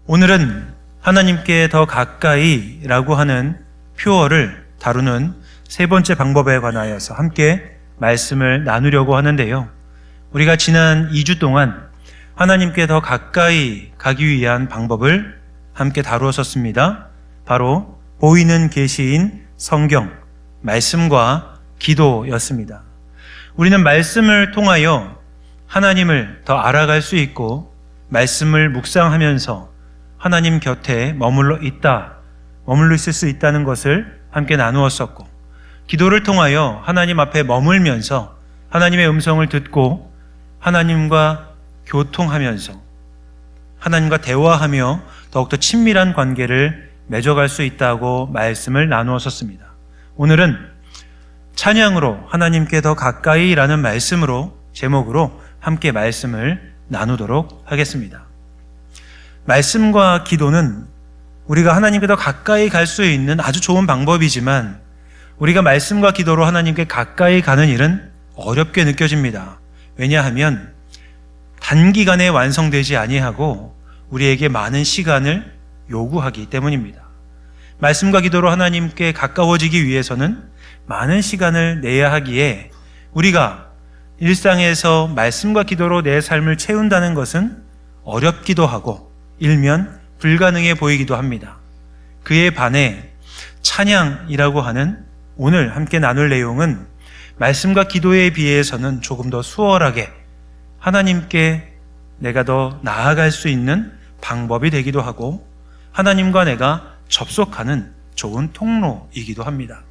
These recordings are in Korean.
오늘은 하나님께 더 가까이라고 하는 표어를 다루는 세 번째 방법에 관하여서 함께 말씀을 나누려고 하는데요. 우리가 지난 2주 동안 하나님께 더 가까이 가기 위한 방법을 함께 다루었었습니다. 바로 보이는 계시인 성경, 말씀과 기도였습니다. 우리는 말씀을 통하여 하나님을 더 알아갈 수 있고 말씀을 묵상하면서 하나님 곁에 머물러 있을 수 있다는 것을 함께 나누었었고, 기도를 통하여 하나님 앞에 머물면서 하나님의 음성을 듣고 하나님과 교통하면서 하나님과 대화하며 더욱더 친밀한 관계를 맺어갈 수 있다고 말씀을 나누었었습니다. 오늘은 찬양으로 하나님께 더 가까이라는 제목으로 함께 말씀을 나누도록 하겠습니다. 말씀과 기도는 우리가 하나님께 더 가까이 갈 수 있는 아주 좋은 방법이지만, 우리가 말씀과 기도로 하나님께 가까이 가는 일은 어렵게 느껴집니다. 왜냐하면 단기간에 완성되지 아니하고 우리에게 많은 시간을 요구하기 때문입니다. 말씀과 기도로 하나님께 가까워지기 위해서는 많은 시간을 내야 하기에 우리가 일상에서 말씀과 기도로 내 삶을 채운다는 것은 어렵기도 하고 일면 불가능해 보이기도 합니다. 그에 반해 찬양이라고 하는 오늘 함께 나눌 내용은 말씀과 기도에 비해서는 조금 더 수월하게 하나님께 내가 더 나아갈 수 있는 방법이 되기도 하고 하나님과 내가 접속하는 좋은 통로이기도 합니다.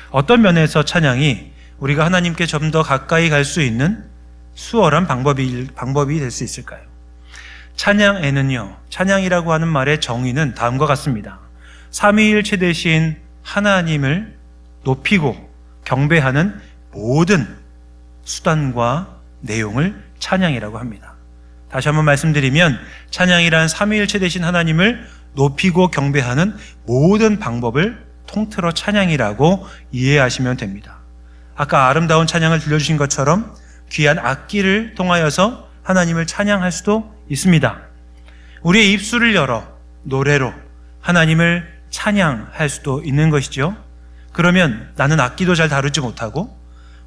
어떤 면에서 찬양이 우리가 하나님께 좀 더 가까이 갈 수 있는 수월한 방법이 될 수 있을까요? 찬양에는요, 찬양이라고 하는 말의 정의는 다음과 같습니다. 삼위일체 되신 하나님을 높이고 경배하는 모든 수단과 내용을 찬양이라고 합니다. 다시 한번 말씀드리면 찬양이란 삼위일체 되신 하나님을 높이고 경배하는 모든 방법을 통틀어 찬양이라고 이해하시면 됩니다. 아까 아름다운 찬양을 들려주신 것처럼 귀한 악기를 통하여서 하나님을 찬양할 수도 있습니다. 우리의 입술을 열어 노래로 하나님을 찬양할 수도 있는 것이죠. 그러면 나는 악기도 잘 다루지 못하고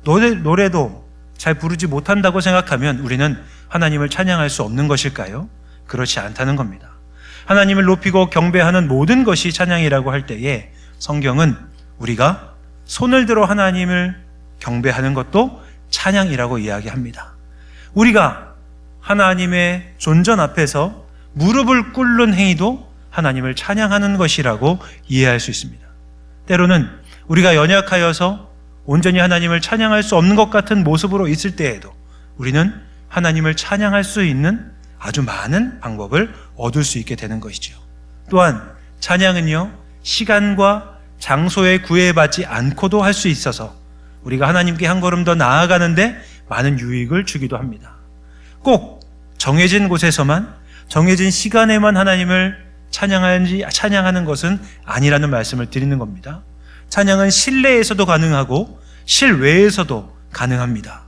노래도 잘 부르지 못한다고 생각하면 우리는 하나님을 찬양할 수 없는 것일까요? 그렇지 않다는 겁니다. 하나님을 높이고 경배하는 모든 것이 찬양이라고 할 때에 성경은 우리가 손을 들어 하나님을 경배하는 것도 찬양이라고 이야기합니다. 우리가 하나님의 존전 앞에서 무릎을 꿇는 행위도 하나님을 찬양하는 것이라고 이해할 수 있습니다. 때로는 우리가 연약하여서 온전히 하나님을 찬양할 수 없는 것 같은 모습으로 있을 때에도 우리는 하나님을 찬양할 수 있는 아주 많은 방법을 얻을 수 있게 되는 것이죠. 또한 찬양은요, 시간과 장소에 구애받지 않고도 할 수 있어서 우리가 하나님께 한 걸음 더 나아가는데 많은 유익을 주기도 합니다. 꼭 정해진 곳에서만, 정해진 시간에만 하나님을 찬양하는 것은 아니라는 말씀을 드리는 겁니다. 찬양은 실내에서도 가능하고 실외에서도 가능합니다.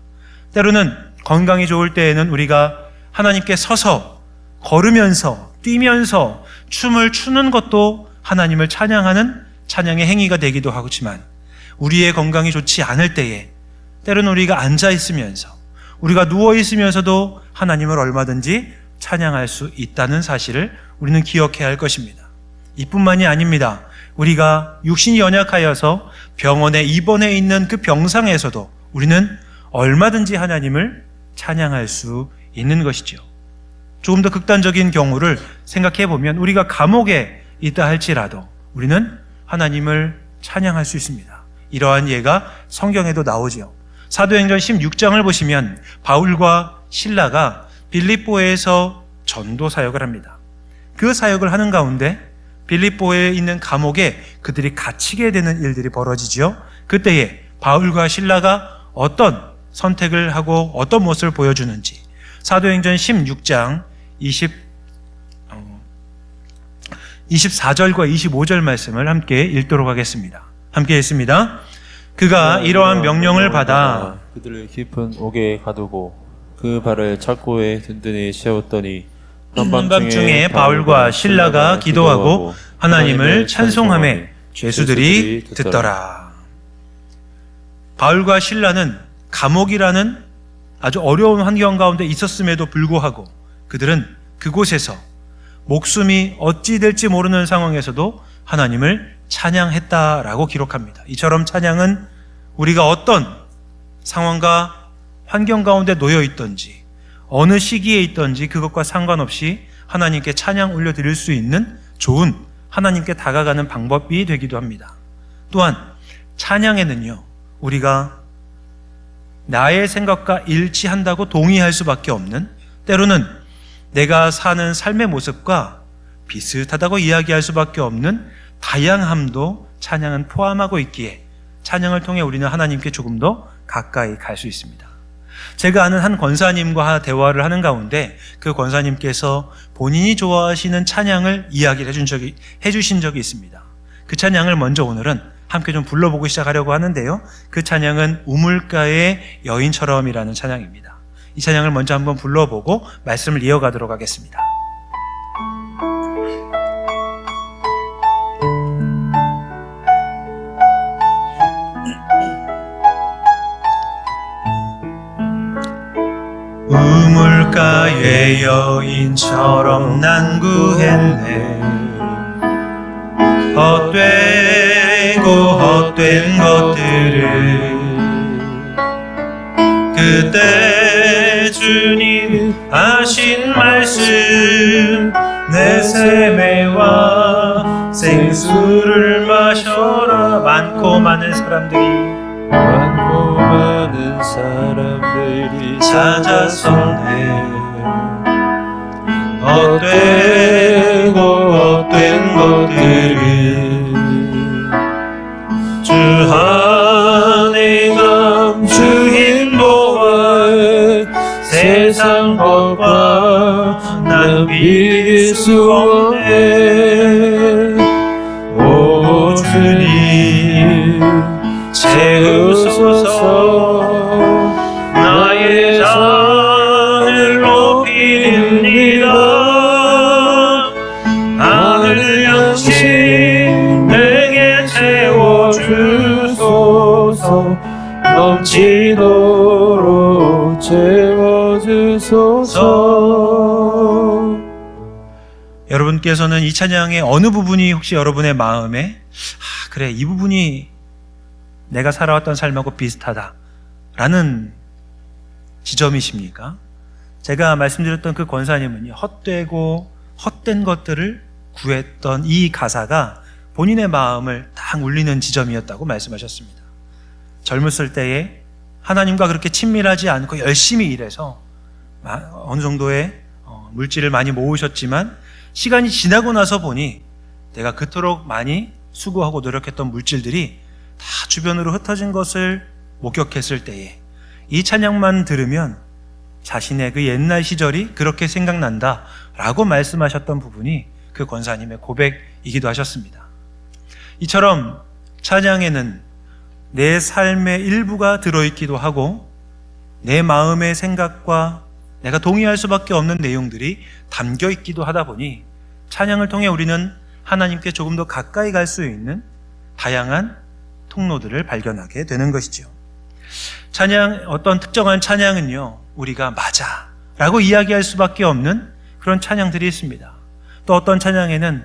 때로는 건강이 좋을 때에는 우리가 하나님께 서서 걸으면서 뛰면서 춤을 추는 것도 하나님을 찬양하는 찬양의 행위가 되기도 하지만, 우리의 건강이 좋지 않을 때에 때로는 우리가 앉아 있으면서 우리가 누워 있으면서도 하나님을 얼마든지 찬양할 수 있다는 사실을 우리는 기억해야 할 것입니다. 이뿐만이 아닙니다. 우리가 육신이 연약하여서 병원에 입원해 있는 그 병상에서도 우리는 얼마든지 하나님을 찬양할 수 있는 것이죠. 조금 더 극단적인 경우를 생각해 보면 우리가 감옥에 있다 할지라도 우리는 하나님을 찬양할 수 있습니다. 이러한 예가 성경에도 나오지요. 사도행전 16장을 보시면 바울과 실라가 빌립보에서 전도 사역을 합니다. 그 사역을 하는 가운데 빌립보에 있는 감옥에 그들이 갇히게 되는 일들이 벌어지지요. 그때에 바울과 실라가 어떤 선택을 하고 어떤 모습을 보여주는지 사도행전 16장 24절과 25절 말씀을 함께 읽도록 하겠습니다. 함께 읽습니다. 그가 이러한 명령을 받아 그들을 깊은 옥에 가두고 그 발을 착고에 든든히 세웠더니 한밤중에 바울과 실라가 기도하고 하나님을 찬송하매 죄수들이 듣더라. 바울과 실라는 감옥이라는 아주 어려운 환경 가운데 있었음에도 불구하고 그들은 그곳에서 목숨이 어찌 될지 모르는 상황에서도 하나님을 찬양했다라고 기록합니다. 이처럼 찬양은 우리가 어떤 상황과 환경 가운데 놓여 있던지 어느 시기에 있던지 그것과 상관없이 하나님께 찬양 올려드릴 수 있는 좋은 하나님께 다가가는 방법이 되기도 합니다. 또한 찬양에는요, 우리가 나의 생각과 일치한다고 동의할 수밖에 없는, 때로는 내가 사는 삶의 모습과 비슷하다고 이야기할 수밖에 없는 다양함도 찬양은 포함하고 있기에 찬양을 통해 우리는 하나님께 조금 더 가까이 갈 수 있습니다. 제가 아는 한 권사님과 대화를 하는 가운데 그 권사님께서 본인이 좋아하시는 찬양을 이야기를 해주신 적이 있습니다. 그 찬양을 먼저 오늘은 함께 좀 불러보고 시작하려고 하는데요. 그 찬양은 우물가의 여인처럼이라는 찬양입니다. 이 찬양을 먼저 한번 불러보고 말씀을 이어가도록 하겠습니다. 우물가의 여인처럼 난 구했네. 헛되고 헛된 것들을 그때 주님 하신 말씀, 내 세매와 생수를 마셔라. 많고 많은 사람들이 찾아서네. 헛되고 헛된 것들을 주 안에 감추인 보아 세상 것과 난 비길 수 없네. 오 주님 채우소서. 나의 잔을 높이립니다. 하늘 양식 내게 채워주소서. 넘치도록 채워주소서. 여러분께서는 이 찬양의 어느 부분이 혹시 여러분의 마음에 그래, 이 부분이 내가 살아왔던 삶하고 비슷하다 라는 지점이십니까? 제가 말씀드렸던 그 권사님은요, 헛되고 헛된 것들을 구했던 이 가사가 본인의 마음을 딱 울리는 지점이었다고 말씀하셨습니다. 젊었을 때에 하나님과 그렇게 친밀하지 않고 열심히 일해서 어느 정도의 물질을 많이 모으셨지만 시간이 지나고 나서 보니 내가 그토록 많이 수고하고 노력했던 물질들이 다 주변으로 흩어진 것을 목격했을 때에 이 찬양만 들으면 자신의 그 옛날 시절이 그렇게 생각난다 라고 말씀하셨던 부분이 그 권사님의 고백이기도 하셨습니다. 이처럼 찬양에는 내 삶의 일부가 들어있기도 하고 내 마음의 생각과 내가 동의할 수밖에 없는 내용들이 담겨 있기도 하다 보니 찬양을 통해 우리는 하나님께 조금 더 가까이 갈 수 있는 다양한 통로들을 발견하게 되는 것이죠. 어떤 특정한 찬양은요, 우리가 맞아 라고 이야기할 수밖에 없는 그런 찬양들이 있습니다. 또 어떤 찬양에는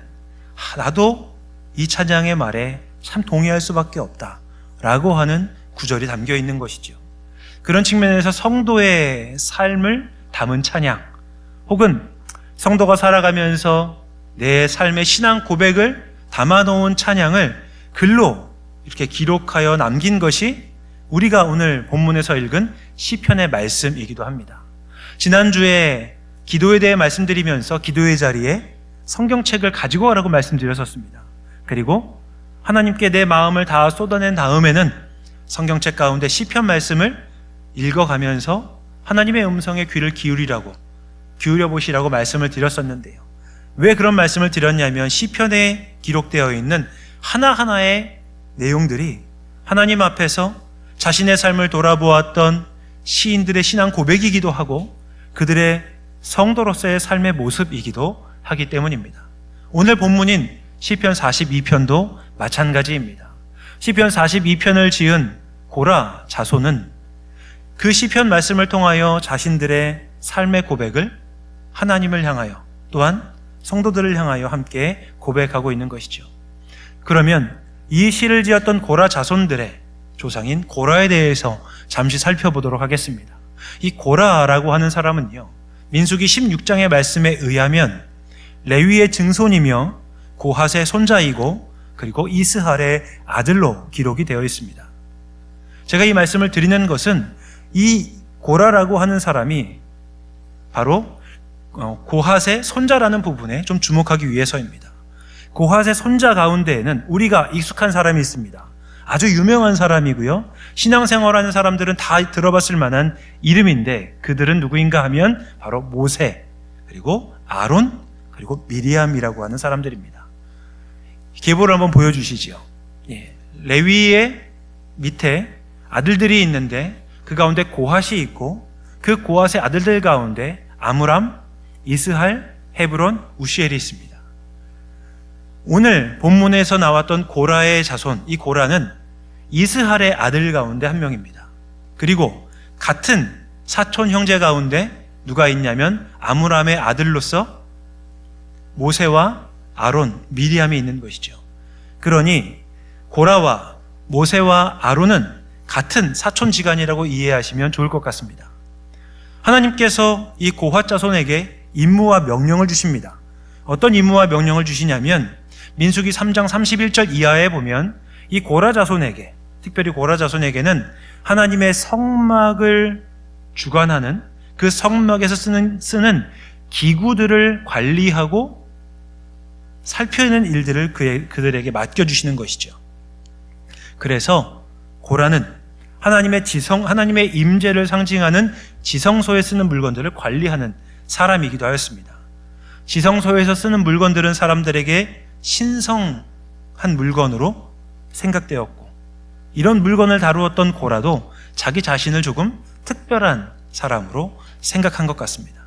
나도 이 찬양의 말에 참 동의할 수밖에 없다 라고 하는 구절이 담겨 있는 것이죠. 그런 측면에서 성도의 삶을 담은 찬양, 혹은 성도가 살아가면서 내 삶의 신앙 고백을 담아놓은 찬양을 글로 이렇게 기록하여 남긴 것이 우리가 오늘 본문에서 읽은 시편의 말씀이기도 합니다. 지난주에 기도에 대해 말씀드리면서 기도의 자리에 성경책을 가지고 가라고 말씀드렸었습니다. 그리고 하나님께 내 마음을 다 쏟아낸 다음에는 성경책 가운데 시편 말씀을 읽어가면서 하나님의 음성에 귀를 기울여 보시라고 말씀을 드렸었는데요. 왜 그런 말씀을 드렸냐면 시편에 기록되어 있는 하나하나의 내용들이 하나님 앞에서 자신의 삶을 돌아보았던 시인들의 신앙 고백이기도 하고 그들의 성도로서의 삶의 모습이기도 하기 때문입니다. 오늘 본문인 시편 42편도 마찬가지입니다. 시편 42편을 지은 고라 자손은 그 시편 말씀을 통하여 자신들의 삶의 고백을 하나님을 향하여 또한 성도들을 향하여 함께 고백하고 있는 것이죠. 그러면 이 시를 지었던 고라 자손들의 조상인 고라에 대해서 잠시 살펴보도록 하겠습니다. 이 고라라고 하는 사람은요, 민수기 16장의 말씀에 의하면 레위의 증손이며 고핫의 손자이고 그리고 이스할의 아들로 기록이 되어 있습니다. 제가 이 말씀을 드리는 것은 이 고라라고 하는 사람이 바로 고핫의 손자라는 부분에 좀 주목하기 위해서입니다. 고핫의 손자 가운데에는 우리가 익숙한 사람이 있습니다. 아주 유명한 사람이고요. 신앙생활하는 사람들은 다 들어봤을 만한 이름인데 그들은 누구인가 하면 바로 모세, 그리고 아론, 그리고 미리암이라고 하는 사람들입니다. 계보를 한번 보여주시죠. 레위의 밑에 아들들이 있는데 그 가운데 고핫이 있고 그 고핫의 아들들 가운데 아므람, 이스할, 헤브론, 우시엘이 있습니다. 오늘 본문에서 나왔던 고라의 자손, 이 고라는 이스할의 아들 가운데 한 명입니다. 그리고 같은 사촌 형제 가운데 누가 있냐면 아므람의 아들로서 모세와 아론, 미리암이 있는 것이죠. 그러니 고라와 모세와 아론은 같은 사촌지간이라고 이해하시면 좋을 것 같습니다. 하나님께서 이 고핫 자손에게 임무와 명령을 주십니다. 어떤 임무와 명령을 주시냐면 민수기 3장 31절 이하에 보면 이 고라 자손에게, 특별히 고라 자손에게는 하나님의 성막을 주관하는 그 성막에서 쓰는 기구들을 관리하고 살피는 일들을 그들에게 맡겨주시는 것이죠. 그래서 고라는 하나님의 임재를 상징하는 지성소에 쓰는 물건들을 관리하는 사람이기도 하였습니다. 지성소에서 쓰는 물건들은 사람들에게 신성한 물건으로 생각되었고, 이런 물건을 다루었던 고라도 자기 자신을 조금 특별한 사람으로 생각한 것 같습니다.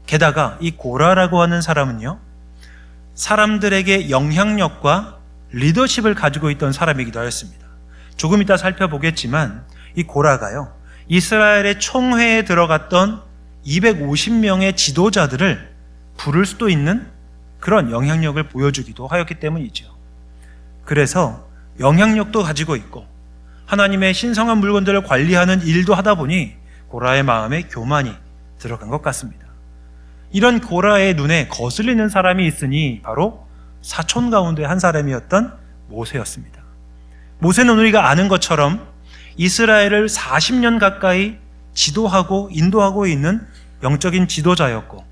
게다가 이 고라라고 하는 사람은요, 사람들에게 영향력과 리더십을 가지고 있던 사람이기도 하였습니다. 조금 이따 살펴보겠지만 이 고라가요, 이스라엘의 총회에 들어갔던 250명의 지도자들을 부를 수도 있는 그런 영향력을 보여주기도 하였기 때문이죠. 그래서 영향력도 가지고 있고 하나님의 신성한 물건들을 관리하는 일도 하다 보니 고라의 마음에 교만이 들어간 것 같습니다. 이런 고라의 눈에 거슬리는 사람이 있으니 바로 사촌 가운데 한 사람이었던 모세였습니다. 모세는 우리가 아는 것처럼 이스라엘을 40년 가까이 지도하고 인도하고 있는 영적인 지도자였고,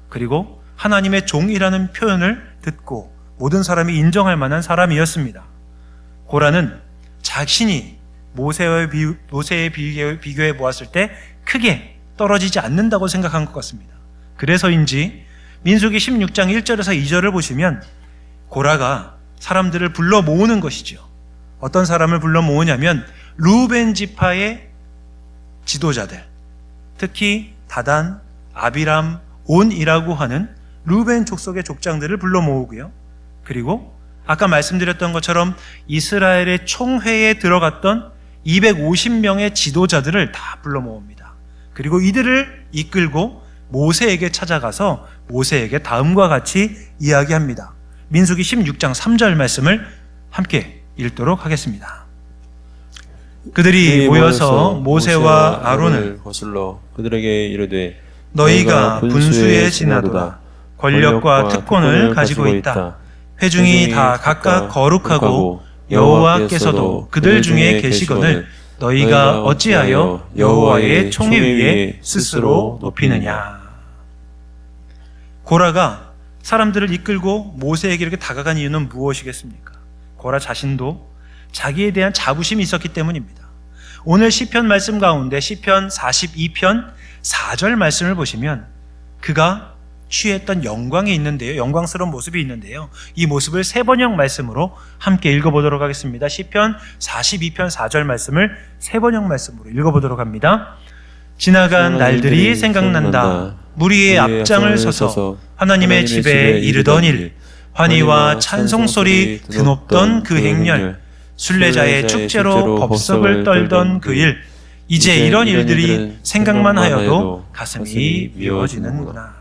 그리고 하나님의 종이라는 표현을 듣고 모든 사람이 인정할 만한 사람이었습니다. 고라는 자신이 모세에 비교해 보았을 때 크게 떨어지지 않는다고 생각한 것 같습니다. 그래서인지 민수기 16장 1절에서 2절을 보시면 고라가 사람들을 불러 모으는 것이죠. 어떤 사람을 불러 모으냐면 루벤 지파의 지도자들, 특히 다단, 아비람, 온이라고 하는 루벤 족속의 족장들을 불러 모으고요. 그리고 아까 말씀드렸던 것처럼 이스라엘의 총회에 들어갔던 250명의 지도자들을 다 불러 모읍니다. 그리고 이들을 이끌고 모세에게 찾아가서 모세에게 다음과 같이 이야기합니다. 민수기 16장 3절 말씀을 함께 읽도록 하겠습니다. 그들이 모여서 모세와 아론을 거슬러 그들에게 이르되 너희가 분수에 지나도다. 권력과 특권을 가지고 있다. 회중이 다 각각 거룩하고 여호와께서도 그들 중에 계시거늘 너희가 어찌하여 여호와의 총회 위에 스스로 높이느냐. 고라가 사람들을 이끌고 모세에게 이렇게 다가간 이유는 무엇이겠습니까? 고라 자신도 자기에 대한 자부심이 있었기 때문입니다. 오늘 시편 말씀 가운데 시편 42편 4절 말씀을 보시면 그가 취했던 영광이 있는데요, 영광스러운 모습이 있는데요, 이 모습을 세번역 말씀으로 함께 읽어보도록 하겠습니다. 시편 42편 4절 말씀을 세번역 말씀으로 읽어보도록 합니다. 지나간 날들이 생각난다. 무리의 앞장을 서서 하나님의 집에 이르던 일, 환희와 찬송소리 드높던 그 행렬, 순례자의 축제로 법석을 떨던 그 일, 이제 이런 일들이 생각만 하여도 가슴이 미워지는구나.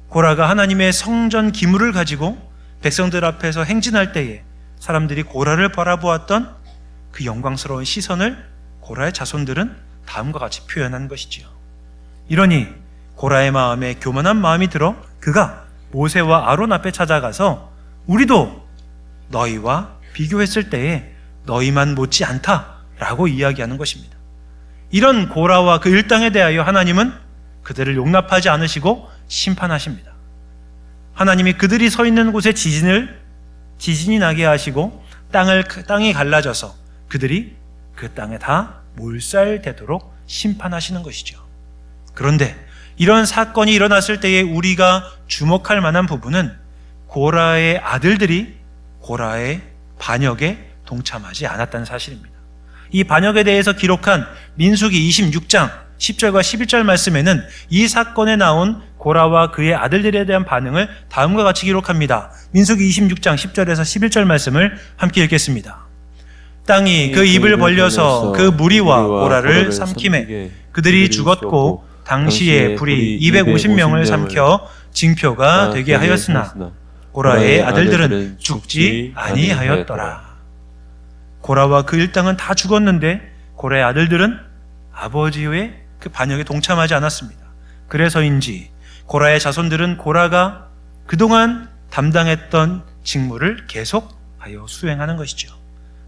고라가 하나님의 성전 기물을 가지고 백성들 앞에서 행진할 때에 사람들이 고라를 바라보았던 그 영광스러운 시선을 고라의 자손들은 다음과 같이 표현한 것이지요. 이러니 고라의 마음에 교만한 마음이 들어 그가 모세와 아론 앞에 찾아가서 우리도 너희와 비교했을 때에 너희만 못지 않다라고 이야기하는 것입니다. 이런 고라와 그 일당에 대하여 하나님은 그들을 용납하지 않으시고 심판하십니다. 하나님이 그들이 서 있는 곳에 지진이 나게 하시고 땅이 갈라져서 그들이 그 땅에 다 몰살되도록 심판하시는 것이죠. 그런데 이런 사건이 일어났을 때에 우리가 주목할 만한 부분은 고라의 아들들이 고라의 반역에 동참하지 않았다는 사실입니다. 이 반역에 대해서 기록한 민수기 26장 10절과 11절 말씀에는 이 사건에 나온 고라와 그의 아들들에 대한 반응을 다음과 같이 기록합니다. 민수기 26장 10절에서 11절 말씀을 함께 읽겠습니다. 땅이 그 입을 벌려서 그 무리와 고라를 삼키매 그들이 죽었고 당시에 불이 250명을 삼켜 징표가 되게 하였으나 고라의 아들들은 죽지 아니하였더라. 고라와 그 일당은 다 죽었는데 고라의 아들들은 아버지의 그 반역에 동참하지 않았습니다. 그래서인지 고라의 자손들은 고라가 그동안 담당했던 직무를 계속하여 수행하는 것이죠.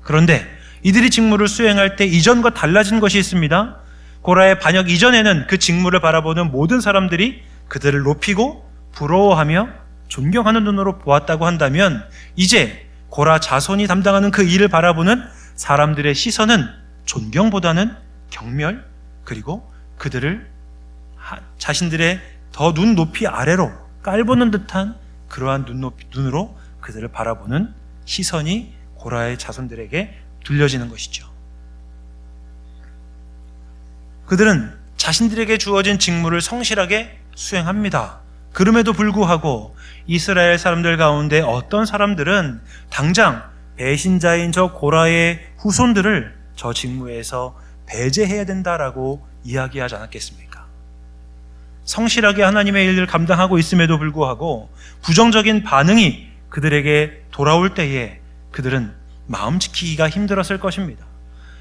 그런데 이들이 직무를 수행할 때 이전과 달라진 것이 있습니다. 고라의 반역 이전에는 그 직무를 바라보는 모든 사람들이 그들을 높이고 부러워하며 존경하는 눈으로 보았다고 한다면 이제 고라 자손이 담당하는 그 일을 바라보는 사람들의 시선은 존경보다는 경멸, 그리고 그들을 자신들의 더 눈 높이 아래로 깔보는 듯한 그러한 눈으로 그들을 바라보는 시선이 고라의 자손들에게 들려지는 것이죠. 그들은 자신들에게 주어진 직무를 성실하게 수행합니다. 그럼에도 불구하고 이스라엘 사람들 가운데 어떤 사람들은 당장 배신자인 저 고라의 후손들을 저 직무에서 배제해야 된다라고 이야기하지 않았겠습니까? 성실하게 하나님의 일을 감당하고 있음에도 불구하고 부정적인 반응이 그들에게 돌아올 때에 그들은 마음 지키기가 힘들었을 것입니다.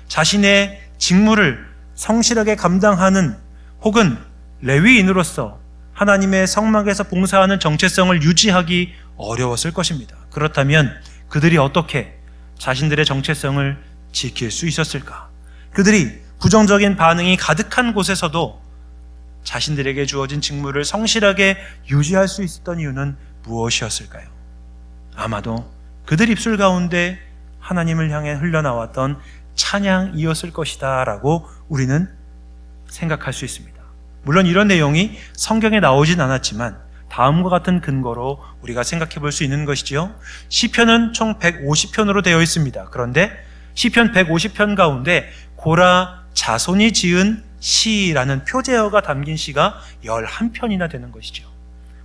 자신의 직무를 성실하게 감당하는 혹은 레위인으로서 하나님의 성막에서 봉사하는 정체성을 유지하기 어려웠을 것입니다. 그렇다면 그들이 어떻게 자신들의 정체성을 지킬 수 있었을까? 그들이 부정적인 반응이 가득한 곳에서도 자신들에게 주어진 직무를 성실하게 유지할 수 있었던 이유는 무엇이었을까요? 아마도 그들 입술 가운데 하나님을 향해 흘러나왔던 찬양이었을 것이다 라고 우리는 생각할 수 있습니다. 물론 이런 내용이 성경에 나오진 않았지만 다음과 같은 근거로 우리가 생각해 볼 수 있는 것이지요. 시편은 총 150편으로 되어 있습니다. 그런데 시편 150편 가운데 고라 자손이 지은 시라는 표제어가 담긴 시가 11편이나 되는 것이죠.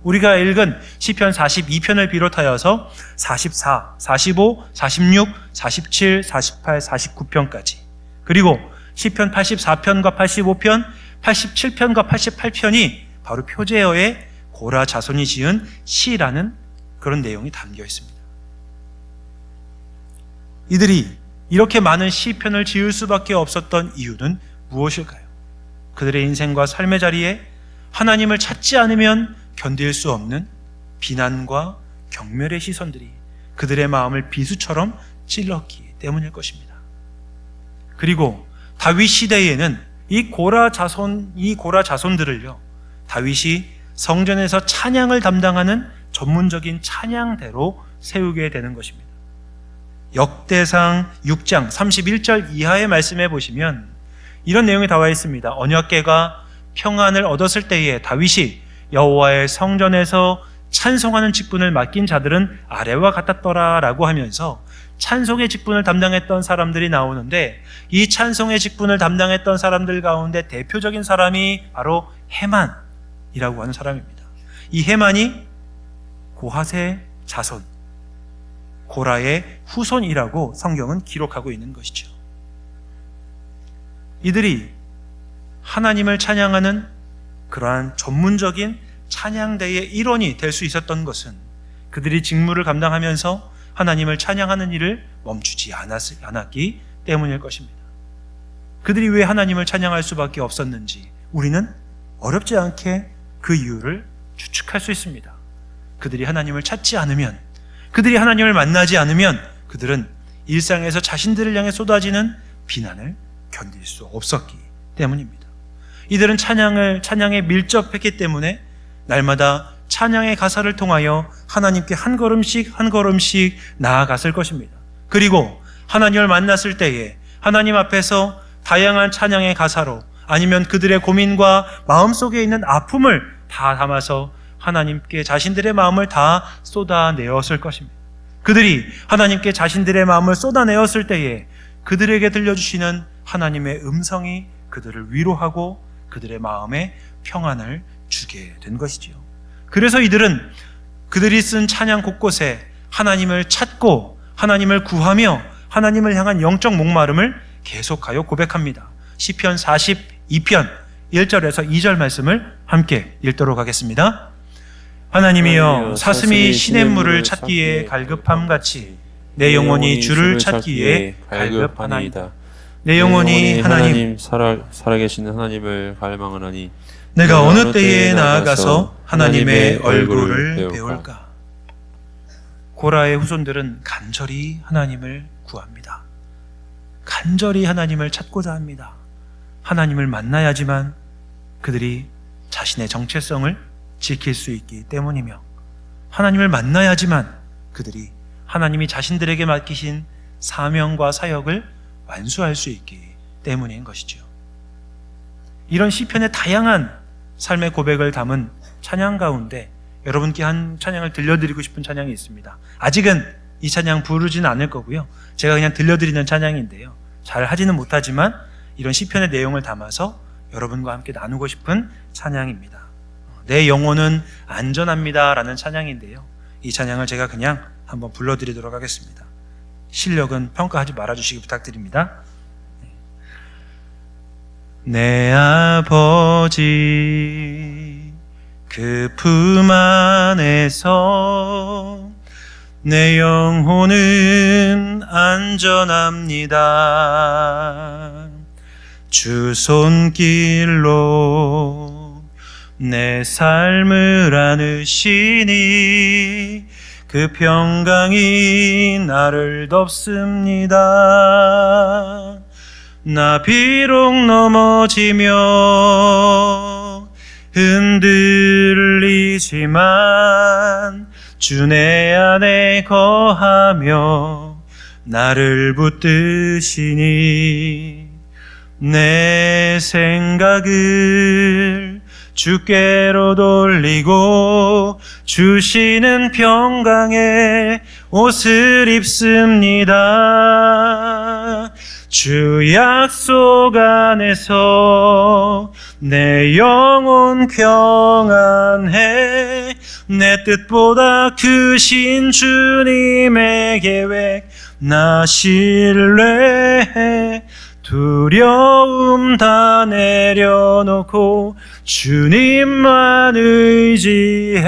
우리가 읽은 시편 42편을 비롯하여서 44, 45, 46, 47, 48, 49편까지 그리고 시편 84편과 85편, 87편과 88편이 바로 표제어에 고라 자손이 지은 시라는 그런 내용이 담겨 있습니다. 이들이 이렇게 많은 시편을 지을 수밖에 없었던 이유는 무엇일까요? 그들의 인생과 삶의 자리에 하나님을 찾지 않으면 견딜 수 없는 비난과 경멸의 시선들이 그들의 마음을 비수처럼 찔렀기 때문일 것입니다. 그리고 다윗 시대에는 이 고라 자손들을요, 다윗이 성전에서 찬양을 담당하는 전문적인 찬양대로 세우게 되는 것입니다. 역대상 6장 31절 이하의 말씀에 보시면 이런 내용이 나와 있습니다. 언약궤가 평안을 얻었을 때에 다윗이 여호와의 성전에서 찬송하는 직분을 맡긴 자들은 아래와 같았더라 라고 하면서 찬송의 직분을 담당했던 사람들이 나오는데 이 찬송의 직분을 담당했던 사람들 가운데 대표적인 사람이 바로 헤만, 헤만이라고 하는 사람입니다. 이 헤만이 고핫의 자손, 고라의 후손이라고 성경은 기록하고 있는 것이죠. 이들이 하나님을 찬양하는 그러한 전문적인 찬양대의 일원이 될 수 있었던 것은 그들이 직무를 감당하면서 하나님을 찬양하는 일을 멈추지 않았기 때문일 것입니다. 그들이 왜 하나님을 찬양할 수밖에 없었는지 우리는 어렵지 않게 그 이유를 추측할 수 있습니다. 그들이 하나님을 찾지 않으면, 그들이 하나님을 만나지 않으면 그들은 일상에서 자신들을 향해 쏟아지는 비난을 견딜 수 없었기 때문입니다. 이들은 찬양에 밀접했기 때문에 날마다 찬양의 가사를 통하여 하나님께 한 걸음씩 한 걸음씩 나아갔을 것입니다. 그리고 하나님을 만났을 때에 하나님 앞에서 다양한 찬양의 가사로, 아니면 그들의 고민과 마음속에 있는 아픔을 다 담아서 하나님께 자신들의 마음을 다 쏟아내었을 것입니다. 그들이 하나님께 자신들의 마음을 쏟아내었을 때에 그들에게 들려주시는 하나님의 음성이 그들을 위로하고 그들의 마음에 평안을 주게 된 것이지요. 그래서 이들은 그들이 쓴 찬양 곳곳에 하나님을 찾고 하나님을 구하며 하나님을 향한 영적 목마름을 계속하여 고백합니다. 시편 42편 1절에서 2절 말씀을 함께 읽도록 하겠습니다. 하나님이여, 사슴이 시냇물을 찾기에 갈급함같이 내 영혼이 주를 찾기에 갈급하나이다. 내 영혼이 하나님 살아계시는 하나님을 갈망하나니 내가 어느 때에 나아가서 하나님의 얼굴을 배울까? 고라의 후손들은 간절히 하나님을 구합니다. 간절히 하나님을 찾고자 합니다. 하나님을 만나야지만 그들이 자신의 정체성을 지킬 수 있기 때문이며, 하나님을 만나야지만 그들이 하나님이 자신들에게 맡기신 사명과 사역을 완수할 수 있기 때문인 것이죠. 이런 시편의 다양한 삶의 고백을 담은 찬양 가운데 여러분께 한 찬양을 들려드리고 싶은 찬양이 있습니다. 아직은 이 찬양 부르지는 않을 거고요. 제가 그냥 들려드리는 찬양인데요. 잘 하지는 못하지만 이런 시편의 내용을 담아서 여러분과 함께 나누고 싶은 찬양입니다. 내 영혼은 안전합니다 라는 찬양인데요. 이 찬양을 제가 그냥 한번 불러드리도록 하겠습니다. 실력은 평가하지 말아주시기 부탁드립니다. 내 아버지 그 품 안에서 내 영혼은 안전합니다. 주 손길로 내 삶을 안으시니 그 평강이 나를 덮습니다. 나 비록 넘어지며 흔들리지만 주 내 안에 거하며 나를 붙드시니 내 생각을 주께로 돌리고 주시는 평강의 옷을 입습니다. 주 약속 안에서 내 영혼 평안해. 내 뜻보다 크신 주님의 계획 나 신뢰해. 두려움 다 내려놓고 주님만 의지해.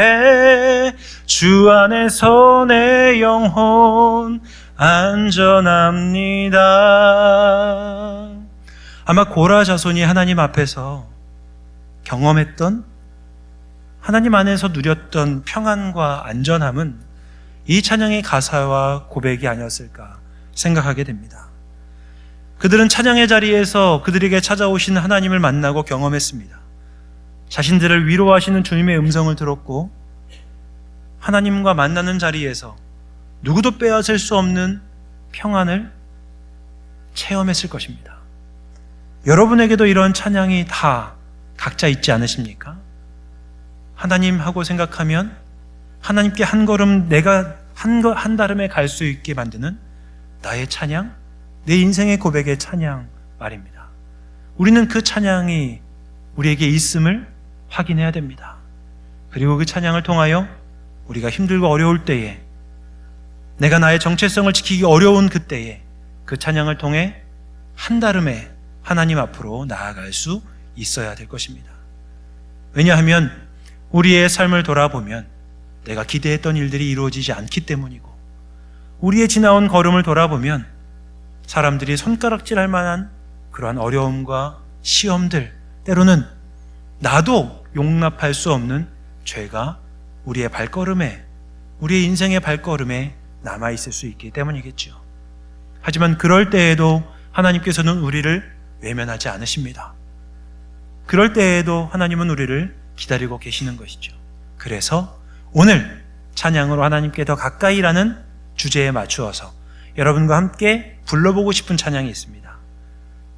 주 안에서 내 영혼 안전합니다. 아마 고라 자손이 하나님 앞에서 경험했던, 하나님 안에서 누렸던 평안과 안전함은 이 찬양의 가사와 고백이 아니었을까 생각하게 됩니다. 그들은 찬양의 자리에서 그들에게 찾아오시는 하나님을 만나고 경험했습니다. 자신들을 위로하시는 주님의 음성을 들었고, 하나님과 만나는 자리에서 누구도 빼앗을 수 없는 평안을 체험했을 것입니다. 여러분에게도 이런 찬양이 다 각자 있지 않으십니까? 하나님하고 생각하면 하나님께 한 걸음, 내가 한 달음에 갈 수 있게 만드는 나의 찬양, 내 인생의 고백의 찬양 말입니다. 우리는 그 찬양이 우리에게 있음을 확인해야 됩니다. 그리고 그 찬양을 통하여 우리가 힘들고 어려울 때에, 내가 나의 정체성을 지키기 어려운 그때에 그 찬양을 통해 한달음에 하나님 앞으로 나아갈 수 있어야 될 것입니다. 왜냐하면 우리의 삶을 돌아보면 내가 기대했던 일들이 이루어지지 않기 때문이고, 우리의 지나온 걸음을 돌아보면 사람들이 손가락질할 만한 그러한 어려움과 시험들, 때로는 나도 용납할 수 없는 죄가 우리의 발걸음에, 우리의 인생의 발걸음에 남아있을 수 있기 때문이겠죠. 하지만 그럴 때에도 하나님께서는 우리를 외면하지 않으십니다. 그럴 때에도 하나님은 우리를 기다리고 계시는 것이죠. 그래서 오늘 찬양으로 하나님께 더 가까이라는 주제에 맞추어서 여러분과 함께 불러보고 싶은 찬양이 있습니다.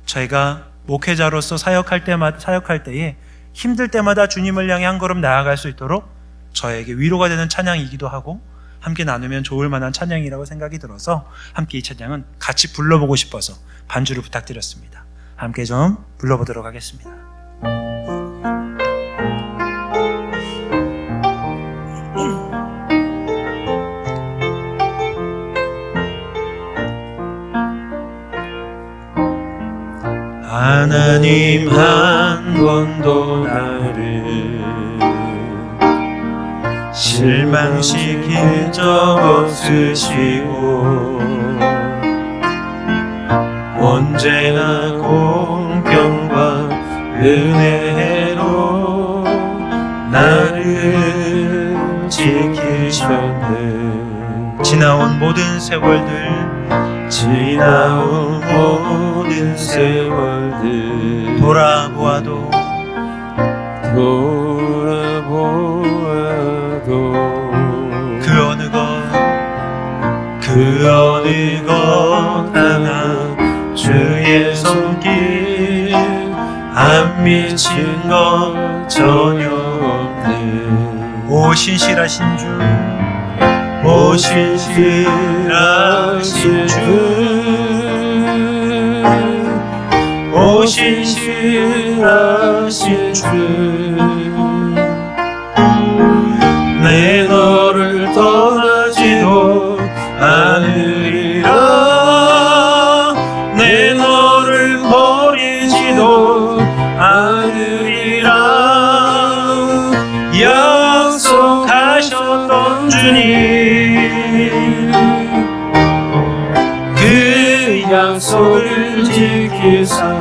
저희가 목회자로서 사역할 때에 힘들 때마다 주님을 향해 한 걸음 나아갈 수 있도록 저에게 위로가 되는 찬양이기도 하고, 함께 나누면 좋을 만한 찬양이라고 생각이 들어서 함께 이 찬양은 같이 불러보고 싶어서 반주를 부탁드렸습니다. 함께 좀 불러보도록 하겠습니다. 하나님 한 번도 나를 실망시킨 적 없으시고, 언제나 공평과 은혜로 나를 지키셨네. 지나온 모든 세월들, 지나온 모든 세월들 돌아보아도 그 어느 것 하나 주의 손길 안 미친 것 전혀 없네. 오 신실하신 주, 오 신실하신 주, 오 신실하신 주, 내 너를 떠나지도 않으리라, 내 너를 버리지도 않으리라, 약속하셨던 주님, 그 약속을 지키사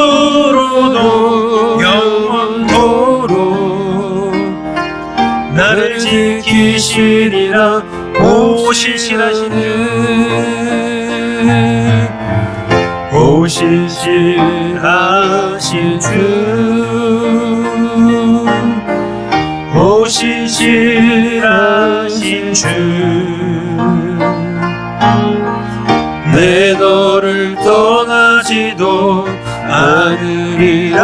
이후로도 영원토록 나를 지키시리라. 오 신실하신 주, 오 신실하신 주, 오 신실하신 주, 내 너를 떠나지도 않으리라,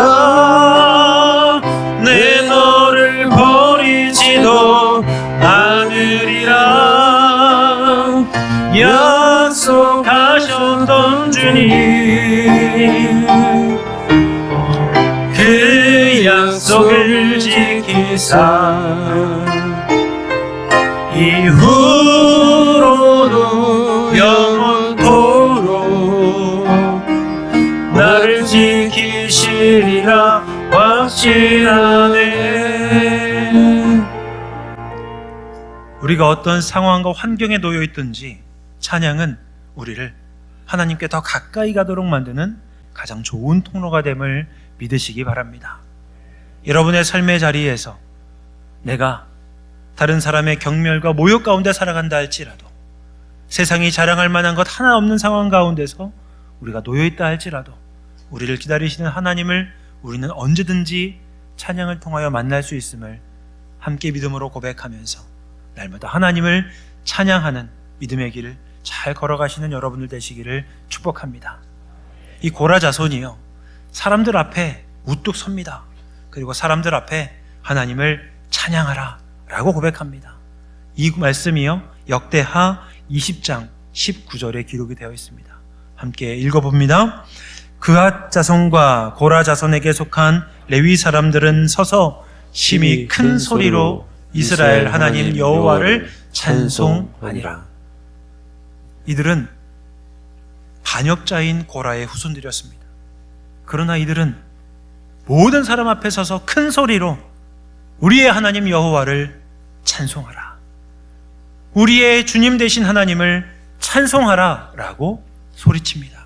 내 너를 버리지도 않으리라, 약속하셨던 주님, 그 약속을 지키사 이후로도 영원토록 나를 지키시리라 확신하네. 우리가 어떤 상황과 환경에 놓여 있든지 찬양은 우리를 하나님께 더 가까이 가도록 만드는 가장 좋은 통로가 됨을 믿으시기 바랍니다. 여러분의 삶의 자리에서 내가 다른 사람의 경멸과 모욕 가운데 살아간다 할지라도, 세상이 자랑할 만한 것 하나 없는 상황 가운데서 우리가 놓여있다 할지라도 우리를 기다리시는 하나님을 우리는 언제든지 찬양을 통하여 만날 수 있음을 함께 믿음으로 고백하면서 날마다 하나님을 찬양하는 믿음의 길을 잘 걸어가시는 여러분들 되시기를 축복합니다. 이 고라 자손이요, 사람들 앞에 우뚝 섭니다. 그리고 사람들 앞에 하나님을 찬양하라 라고 고백합니다. 이 말씀이요, 역대하 20장 19절에 기록이 되어 있습니다. 함께 읽어봅니다. 그앗 자손과 고라 자손에게 속한 레위 사람들은 서서 심히 큰 소리로 이스라엘 하나님 여호와를 찬송하니라. 이들은 반역자인 고라의 후손들이었습니다. 그러나 이들은 모든 사람 앞에 서서 큰 소리로 우리의 하나님 여호와를 찬송하라, 우리의 주님 되신 하나님을 찬송하라 라고 소리칩니다.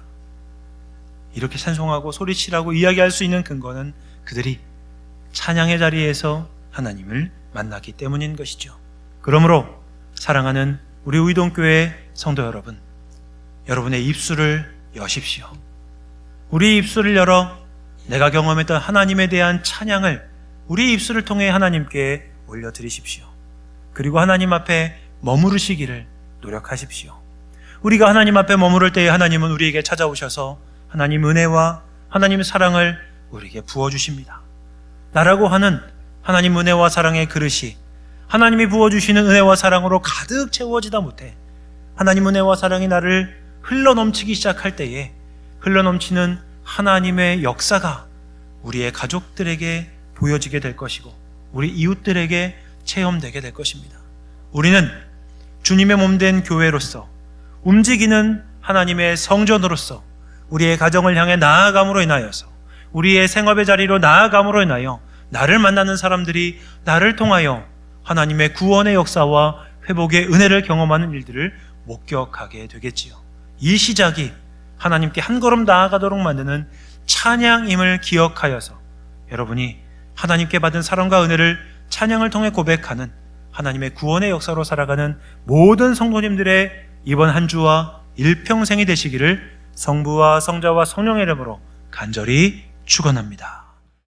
이렇게 찬송하고 소리치라고 이야기할 수 있는 근거는 그들이 찬양의 자리에서 하나님을 만났기 때문인 것이죠. 그러므로 사랑하는 우리 우이동교회 성도 여러분, 여러분의 입술을 여십시오. 우리 입술을 열어 내가 경험했던 하나님에 대한 찬양을 우리 입술을 통해 하나님께 올려드리십시오. 그리고 하나님 앞에 머무르시기를 노력하십시오. 우리가 하나님 앞에 머무를 때에 하나님은 우리에게 찾아오셔서 하나님 은혜와 하나님의 사랑을 우리에게 부어주십니다. 나라고 하는 하나님 은혜와 사랑의 그릇이 하나님이 부어주시는 은혜와 사랑으로 가득 채워지다 못해 하나님 은혜와 사랑이 나를 흘러넘치기 시작할 때에 흘러넘치는 하나님의 역사가 우리의 가족들에게 보여지게 될 것이고 우리 이웃들에게 체험되게 될 것입니다. 우리는 주님의 몸된 교회로서 움직이는 하나님의 성전으로서 우리의 가정을 향해 나아감으로 인하여서 우리의 생업의 자리로 나아감으로 인하여 나를 만나는 사람들이 나를 통하여 하나님의 구원의 역사와 회복의 은혜를 경험하는 일들을 목격하게 되겠지요. 이 시작이 하나님께 한 걸음 나아가도록 만드는 찬양임을 기억하여서 여러분이 하나님께 받은 사랑과 은혜를 찬양을 통해 고백하는 하나님의 구원의 역사로 살아가는 모든 성도님들의 이번 한 주와 일평생이 되시기를 성부와 성자와 성령의 이름으로 간절히 축원합니다.